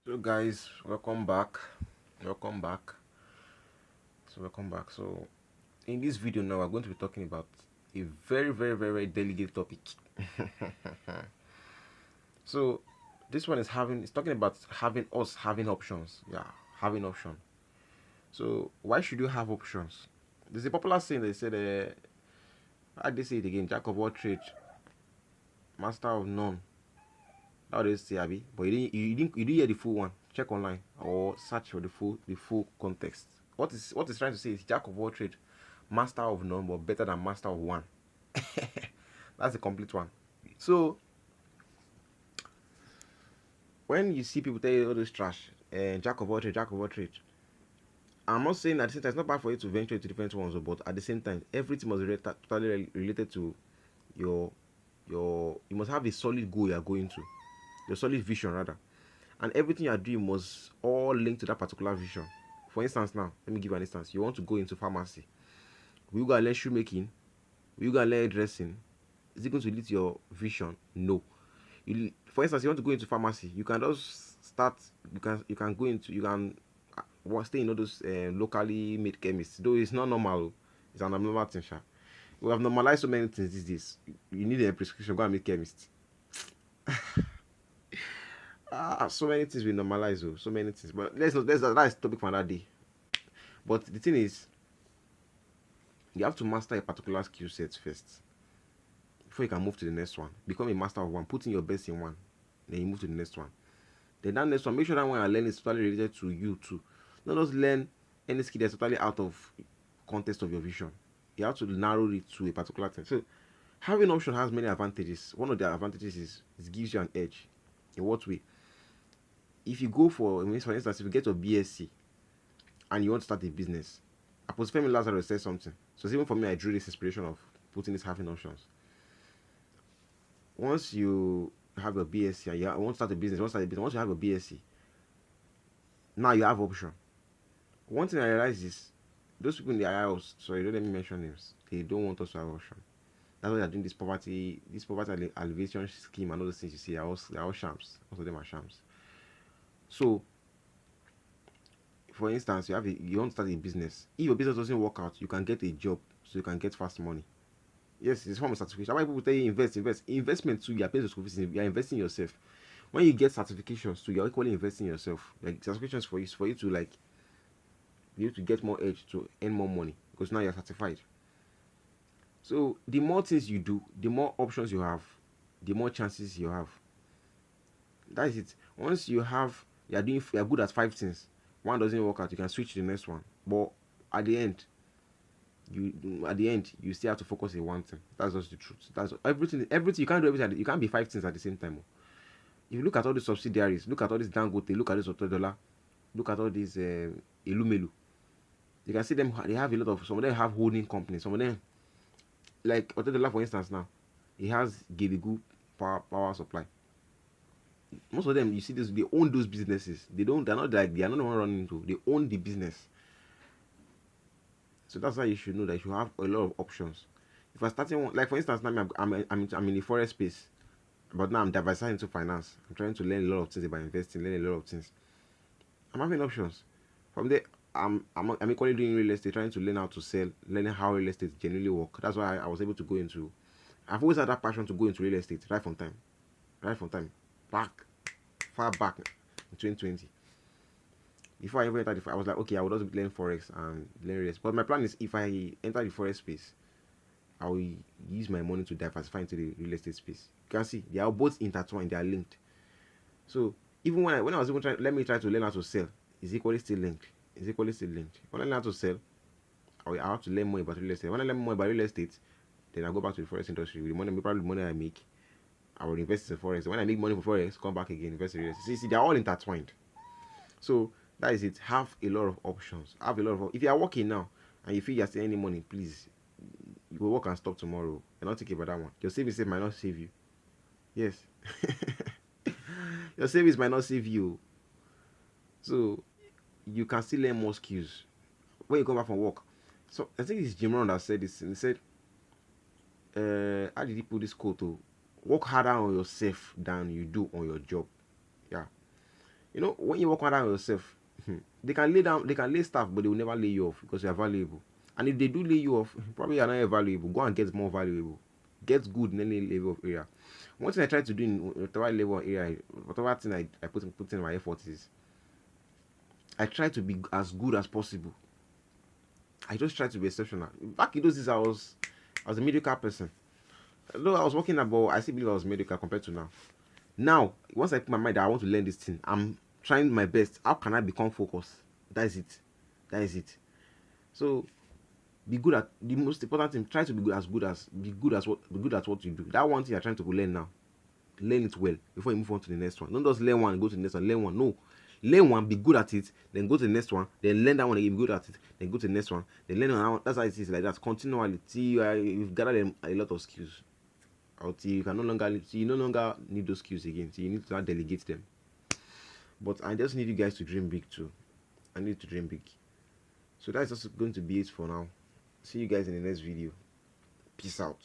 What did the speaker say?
So guys, welcome back. Welcome back. Welcome back. So in this video now we're going to be talking about a very delicate topic. So this one is talking about having options. Yeah, having option. So why should you have options? There's a popular saying they said how they say it again, jack of all trades, master of none. How they say Abby, but you didn't hear the full one. Check online or search for the full context. What is trying to say is jack of all trade, master of none, but better than master of one. That's the complete one. So when you see people tell you all this trash, jack of all trade, jack of all trade, I'm not saying at the same time it's not bad for you to venture into different ones, but at the same time everything must be totally related to your you must have a solid goal you are going to, your solid vision rather, and everything you are doing must all link to that particular vision. For instance, now let me give you an instance. You want to go into pharmacy. Will you go and learn shoemaking? Will you go and learn dressing? Is it going to lead to your vision? No. For instance, you want to go into pharmacy. You can just start. You can go into you can stay in all those locally made chemists. Though it's not normal. It's an abnormal thing. Sha. We have normalized so many things these days. You need a prescription. Go and meet chemist. So many things we normalize. Oh, so many things. But let's not. That's topic for another day. But the thing is, you have to master a particular skill set first before you can move to the next one. Become a master of one. Put in your best in one. Then you move to the next one. Then that next one, make sure that one I learn is totally related to you too. Not just learn any skill that's totally out of context of your vision. You have to narrow it to a particular thing. So having option has many advantages. One of the advantages is it gives you an edge. In what way? If you go for instance, if you get your BSc and you want to start a business, Apostle Femi Lazarus said something. So even for me, I drew this inspiration of putting this having options. Once you have a BSc and you want to start a business, once you have a BSc, now you have option. One thing I realize is those people in the IIOS, sorry, don't let me mention names. They don't want us to have option. That's why they're doing this poverty alleviation scheme and all those things you see. They're all shams. Most of them are shams. So, for instance, you want to start a business. If your business doesn't work out, you can get a job so you can get fast money. Yes, it's from a certification. Why people tell you invest. Investment too, you're paying the school fees, you're investing in yourself. When you get certifications too, you're equally investing in yourself. Like certifications for you to like be able to get more edge to earn more money because now you're certified. So the more things you do, the more options you have, the more chances you have. That is it. Once you're good at five things, one doesn't work out, you can switch to the next one. But at the end, you still have to focus on one thing. That's just the truth. That's everything you can't do everything. You can't be five things at the same time. If you look at all the subsidiaries, look at all this Dangote, look at this Otodollar, look at all these Elumelu, you can see them. They have a lot of. Some of them have holding companies. Some of them, like Otodollar for instance, now he has Gedigu power supply. Most of them, you see this, they own those businesses. They're not the one running into. They own the business. So that's why you should know that you should have a lot of options. If I starting one, like for instance, now I'm in the forex space, but now I'm diversifying into finance. I'm trying to learn a lot of things about investing, learn a lot of things. I'm having options. From there, I'm equally doing real estate, trying to learn how to sell, learning how real estate generally work. That's why I was able to go into. I've always had that passion to go into real estate right from time, back, far back, in 2020. Before I ever entered I was like, okay, I would also learn forex and learn real estate. But my plan is if I enter the forex space, I will use my money to diversify into the real estate space. You can see they are both intertwined, they are linked. So even when I was even trying, let me try to learn how to sell, it's equally still linked. It's equally still linked. When I learn how to sell, I have to learn more about real estate. When I learn more about real estate, then I go back to the forex industry with the money, probably the money I make. I will invest in forex. When I make money for forex, come back again, invest in real estate. See, they're all intertwined. So that is it. Have a lot of options. Have a lot of. If you are working now and you feel you're still earning money, please, you will work and stop tomorrow. And not think about that one. Your savings might not save you. Yes. Your savings might not save you. So you can still learn more skills when you come back from work. So I think it's Jim Rohn that said this. And he said, how did he put this quote? To work harder on yourself than you do on your job. Yeah. You know, when you work under yourself, they can lay down, they can lay staff, but they will never lay you off because you are valuable. And if they do lay you off, probably you are not valuable. Go and get more valuable. Get good in any level of area. One thing I try to do in whatever level of area, whatever thing I put in my effort is, I try to be as good as possible. I just try to be exceptional. Back in those days, I was a mediocre person. Though I was working about, I still believe I was mediocre compared to now. Now, once I put my mind that I want to learn this thing, I'm trying my best. How can I become focused? That is it. That is it. So be good at the most important thing. Try to be good at what you do. That one thing you're trying to learn now. Learn it well before you move on to the next one. Don't just learn one and go to the next one. Learn one. No. Learn one, be good at it, then go to the next one, then learn that one again, be good at it, then go to the next one, then learn another one. That's how it is like that. Continually till you've gathered a lot of skills. Or till you can no longer till you no longer need those skills again. Till you need to delegate them. But I just need you guys to dream big too. I need to dream big. So that's just going to be it for now. See you guys in the next video. Peace out.